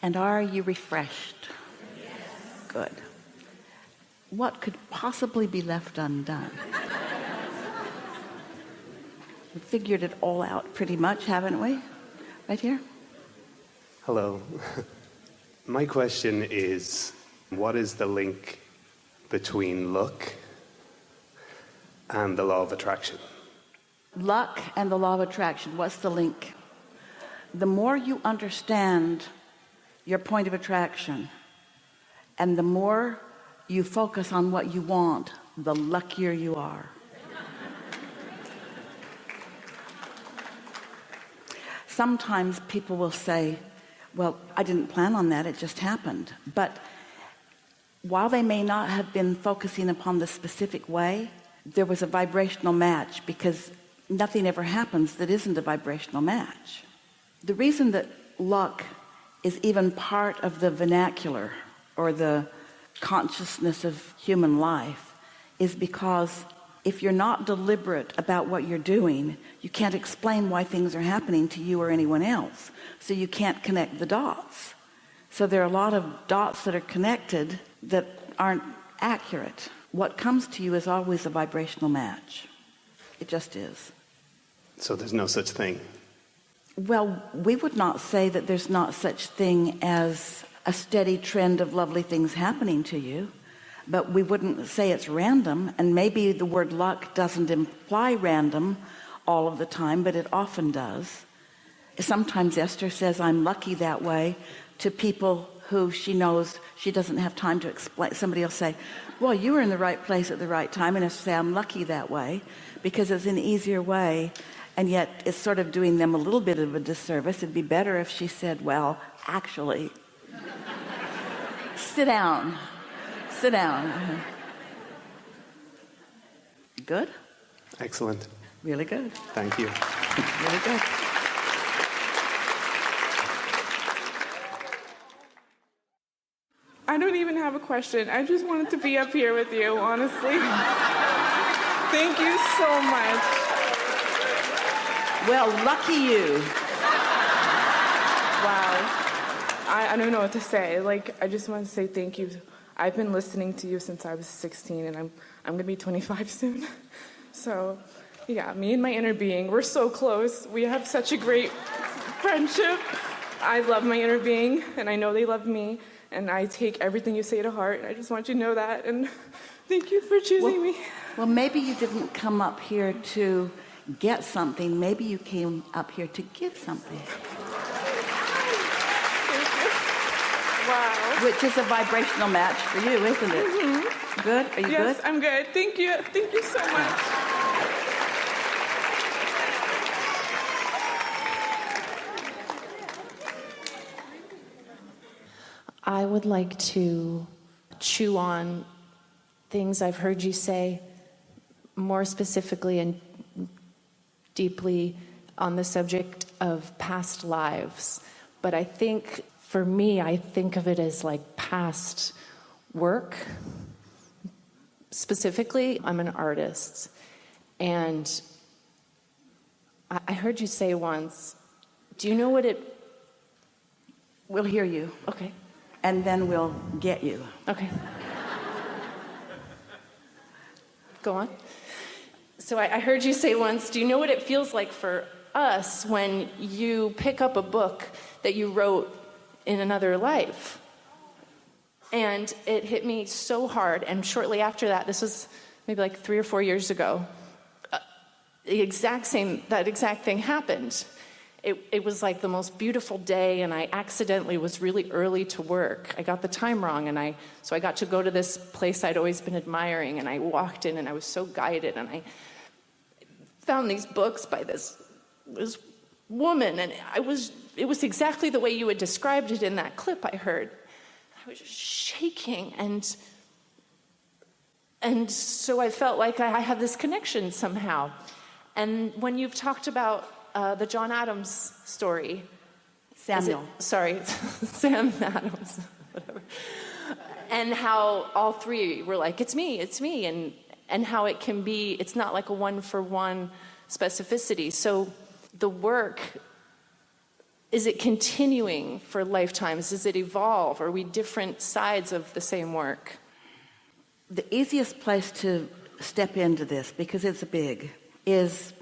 And are you refreshed? Yes. Good. What could possibly be left undone? We figured it all out pretty much, haven't we? Right here? Hello. My question is, what is the link between luck and the law of attraction? Luck and the law of attraction. What's the link? The more you understand your point of attraction, and the more you focus on what you want, the luckier you are. Sometimes people will say, well, I didn't plan on that, it just happened. But while they may not have been focusing upon the specific way, there was a vibrational match, because nothing ever happens that isn't a vibrational match. The reason that luck is even part of the vernacular or the consciousness of human life is because if you're not deliberate about what you're doing, you can't explain why things are happening to you or anyone else. So you can't connect the dots. So there are a lot of dots that are connected that aren't accurate. What comes to you is always a vibrational match. It just is. So there's no such thing? Well, we would not say that there's not such thing as a steady trend of lovely things happening to you, but we wouldn't say it's random. And maybe the word luck doesn't imply random all of the time, but it often does. Sometimes Esther says, I'm lucky that way, to people who she knows she doesn't have time to explain. Somebody will say, well, you were in the right place at the right time. And Esther say, I'm lucky that way, because it's an easier way. And yet it's sort of doing them a little bit of a disservice. It'd be better if she said, well, actually, sit down. Sit down. Good? Excellent. Really good. Thank you. Really good. I don't even have a question. I just wanted to be up here with you, honestly. Thank you so much. Well, lucky you. Wow. I don't know what to say. I just want to say thank you. I've been listening to you since I was 16, and I'm going to be 25 soon. So, yeah, me and my inner being, we're so close. We have such a great friendship. I love my inner being, and I know they love me, and I take everything you say to heart. I just want you to know that, and thank you for choosing me. Well, maybe you didn't come up here to get something. Maybe you came up here to give something. Wow. Which is a vibrational match for you, isn't it? Mm-hmm. Good? Are you good? Yes, I'm good. Thank you. Thank you so much. I would like to chew on things I've heard you say, more specifically and deeply on the subject of past lives. But I think, for me, I think of it as like past work. Specifically, I'm an artist. And I heard you say once, do you know what it... We'll hear you. Okay. And then we'll get you. Okay. Go on. So I heard you say once, do you know what it feels like for us when you pick up a book that you wrote in another life? And it hit me so hard. And shortly after that, this was maybe like 3 or 4 years ago, that exact thing happened. It was like the most beautiful day, and I accidentally was really early to work. I got the time wrong, so I got to go to this place I'd always been admiring, and I walked in, and I was so guided, and I found these books by this woman, and it was exactly the way you had described it in that clip I heard. I was just shaking, and so I felt like I had this connection somehow. And when you've talked about the John Adams story. Sam Adams, whatever. And how all three were like, it's me, and how it can be, it's not like a one-for-one specificity. So the work is it continuing for lifetimes? Does it evolve? Are we different sides of the same work? The easiest place to step into this, because it's big, is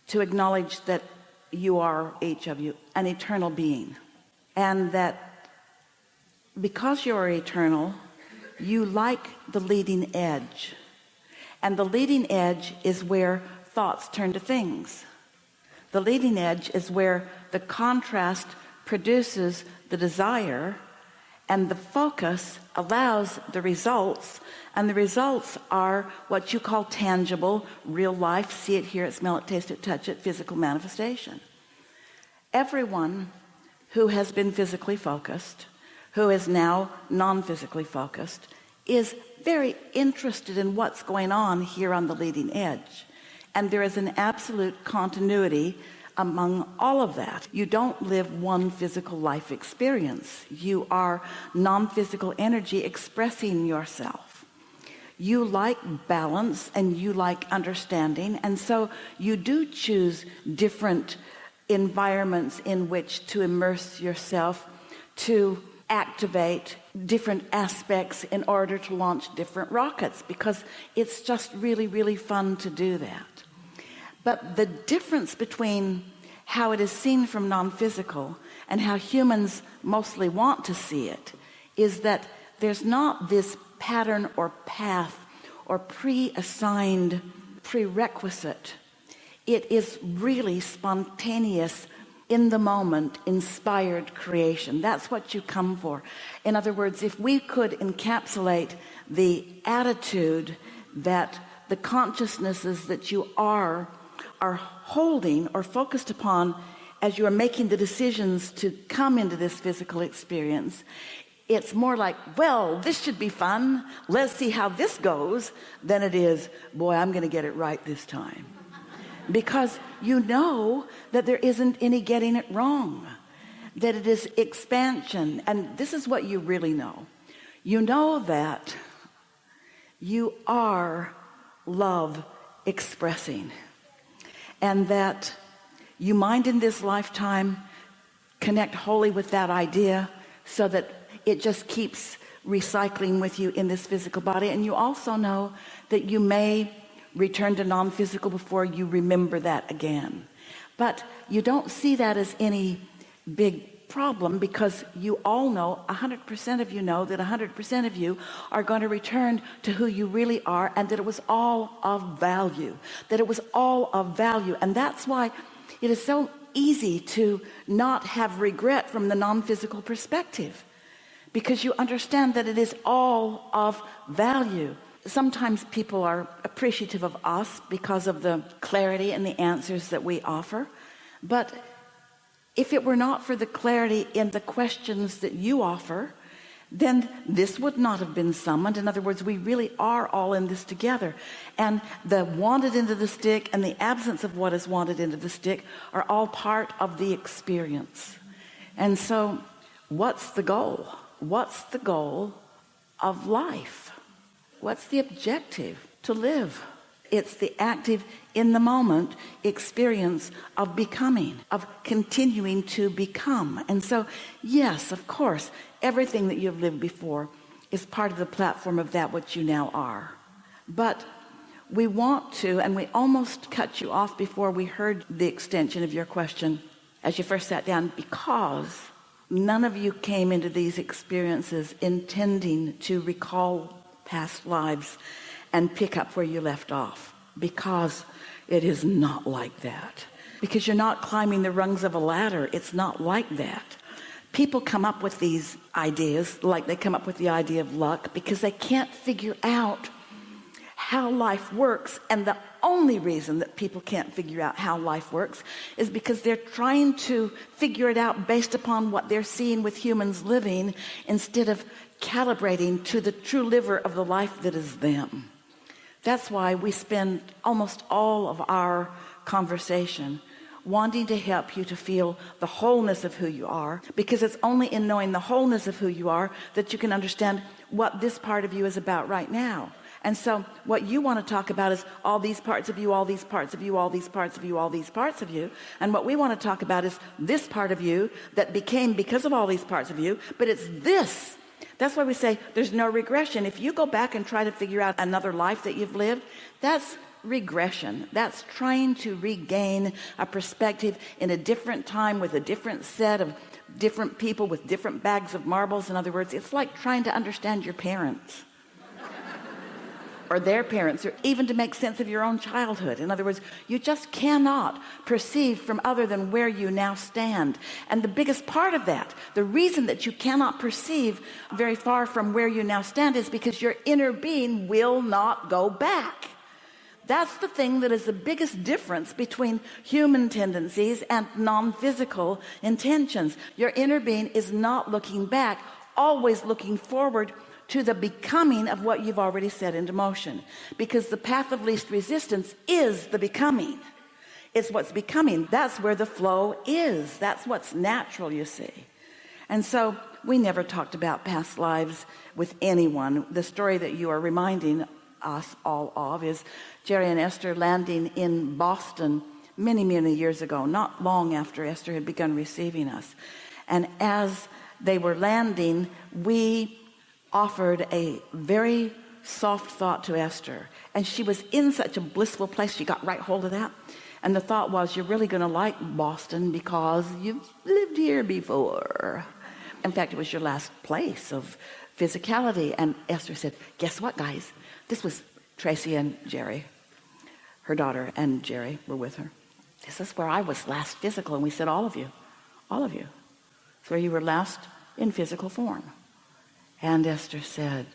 to acknowledge that you are, each of you, an eternal being. And that because you are eternal, you like the leading edge. And the leading edge is where thoughts turn to things. The leading edge is where the contrast produces the desire, and the focus allows the results, and the results are what you call tangible, real life, see it, hear it, smell it, taste it, touch it, physical manifestation. Everyone who has been physically focused, who is now non-physically focused, is very interested in what's going on here on the leading edge. And there is an absolute continuity among all of that. You don't live one physical life experience. You are non-physical energy expressing yourself. You like balance and you like understanding, and so you do choose different environments in which to immerse yourself, to activate different aspects in order to launch different rockets, because it's just really, really fun to do that. But the difference between how it is seen from non-physical and how humans mostly want to see it is that there's not this pattern or path or pre-assigned prerequisite. It is really spontaneous, in the moment, inspired creation. That's what you come for. In other words, if we could encapsulate the attitude that the consciousnesses that you are holding or focused upon as you are making the decisions to come into this physical experience, it's more like, well, this should be fun, let's see how this goes, than it is, boy, I'm going to get it right this time. Because you know that there isn't any getting it wrong, that it is expansion. And this is what you really know. You know that you are love expressing, and that you might in this lifetime connect wholly with that idea, so that it just keeps recycling with you in this physical body. And you also know that you may return to non-physical before you remember that again. But you don't see that as any big problem, because you all know, 100% of you know that 100% of you are going to return to who you really are, and that it was all of value, that it was all of value. And that's why it is so easy to not have regret from the non-physical perspective, because you understand that it is all of value. Sometimes people are appreciative of us because of the clarity and the answers that we offer. But if it were not for the clarity in the questions that you offer, then this would not have been summoned. In other words, we really are all in this together. And the wanted into the stick and the absence of what is wanted into the stick are all part of the experience. And so what's the goal? What's the goal of life? What's the objective? To live. It's the active, in the moment experience of becoming, of continuing to become. And so, yes, of course, everything that you've lived before is part of the platform of that which you now are. But we want to, and we almost cut you off before we heard the extension of your question as you first sat down, because none of you came into these experiences intending to recall past lives and pick up where you left off, because it is not like that. Because you're not climbing the rungs of a ladder. It's not like that. People come up with these ideas, like they come up with the idea of luck, because they can't figure out how life works. And the only reason that people can't figure out how life works is because they're trying to figure it out based upon what they're seeing with humans living, instead of calibrating to the true liver of the life that is them. That's why we spend almost all of our conversation wanting to help you to feel the wholeness of who you are, because it's only in knowing the wholeness of who you are that you can understand what this part of you is about right now. And so what you want to talk about is all these parts of you, all these parts of you, all these parts of you, all these parts of you. And what we want to talk about is this part of you that became because of all these parts of you, but it's this. That's why we say there's no regression. If you go back and try to figure out another life that you've lived, that's regression. That's trying to regain a perspective in a different time with a different set of different people with different bags of marbles. In other words, it's like trying to understand your parents or their parents, or even to make sense of your own childhood. In other words, you just cannot perceive from other than where you now stand. And the biggest part of that, the reason that you cannot perceive very far from where you now stand, is because your inner being will not go back. That's the thing that is the biggest difference between human tendencies and non-physical intentions. Your inner being is not looking back, always looking forward to the becoming of what you've already set into motion. Because the path of least resistance is the becoming. It's what's becoming. That's where the flow is. That's what's natural, you see. And so we never talked about past lives with anyone. The story that you are reminding us all of is Jerry and Esther landing in Boston many, many years ago, not long after Esther had begun receiving us. And as they were landing, we offered a very soft thought to Esther, and she was in such a blissful place. She got right hold of that, and the thought was, you're really going to like Boston because you've lived here before. In fact, it was your last place of physicality. And Esther said, guess what, guys? This was Tracy and Jerry, her daughter, and Jerry were with her. This is where I was last physical. And we said, all of you, it's where you were last in physical form. And Esther said,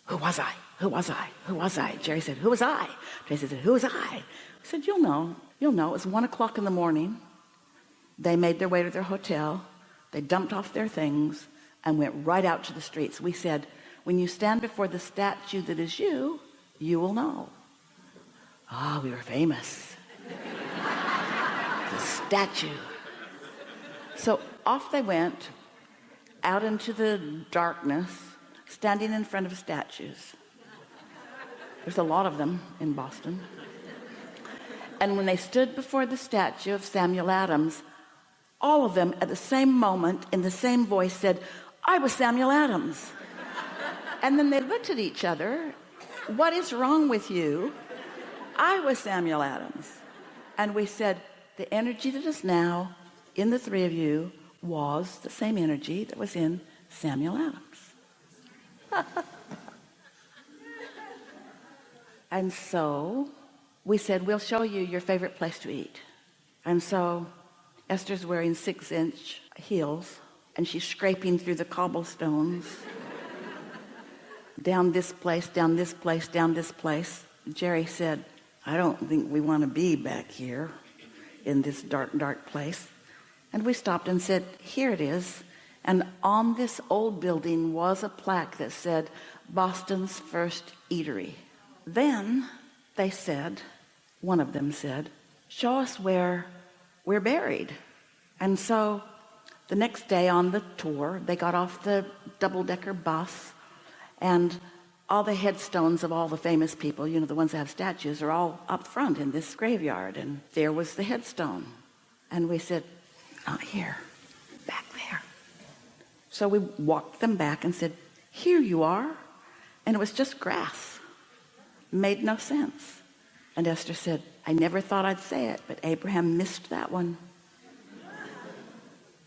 who was I? Who was I? Who was I? Jerry said, who was I? Tracy said, who was I? I said, you'll know. It was 1 o'clock in the morning. They made their way to their hotel. They dumped off their things and went right out to the streets. We said, when you stand before the statue that is you, you will know. We were famous. The statue. So off they went, out into the darkness, standing in front of statues. There's a lot of them in Boston. And when they stood before the statue of Samuel Adams, all of them at the same moment in the same voice said, I was Samuel Adams. And then they looked at each other. What is wrong with you? I was Samuel Adams. And we said, the energy that is now in the three of you was the same energy that was in Samuel Adams. And so we said, we'll show you your favorite place to eat. And so Esther's wearing 6-inch heels, and she's scraping through the cobblestones down this place, down this place, down this place. Jerry said, I don't think we want to be back here in this dark, dark place. And we stopped and said, here it is. And on this old building was a plaque that said, Boston's first eatery. Then they said, one of them said, show us where we're buried. And so the next day on the tour, they got off the double-decker bus, and all the headstones of all the famous people, the ones that have statues, are all up front in this graveyard. And there was the headstone. And we said, not here, back there. So we walked them back and said, here you are. And it was just grass. Made no sense. And Esther said, I never thought I'd say it, but Abraham missed that one.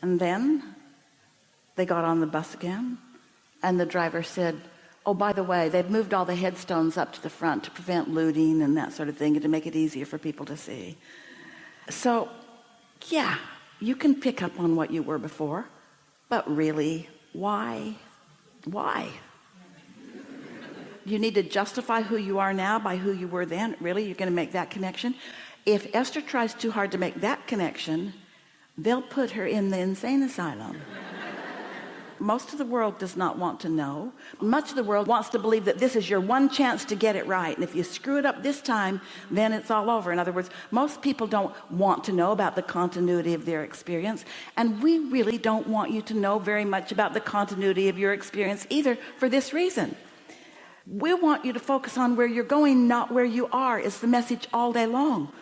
And then they got on the bus again, and the driver said, oh, by the way, they've moved all the headstones up to the front to prevent looting and that sort of thing, and to make it easier for people to see. So, yeah, you can pick up on what you were before, but really, why? Why? You need to justify who you are now by who you were then? Really? You're going to make that connection? If Esther tries too hard to make that connection, they'll put her in the insane asylum. Most of the world does not want to know. Much of the world wants to believe that this is your one chance to get it right. And if you screw it up this time, then it's all over. In other words, most people don't want to know about the continuity of their experience. And we really don't want you to know very much about the continuity of your experience either, for this reason. We want you to focus on where you're going, not where you are. It's the message all day long.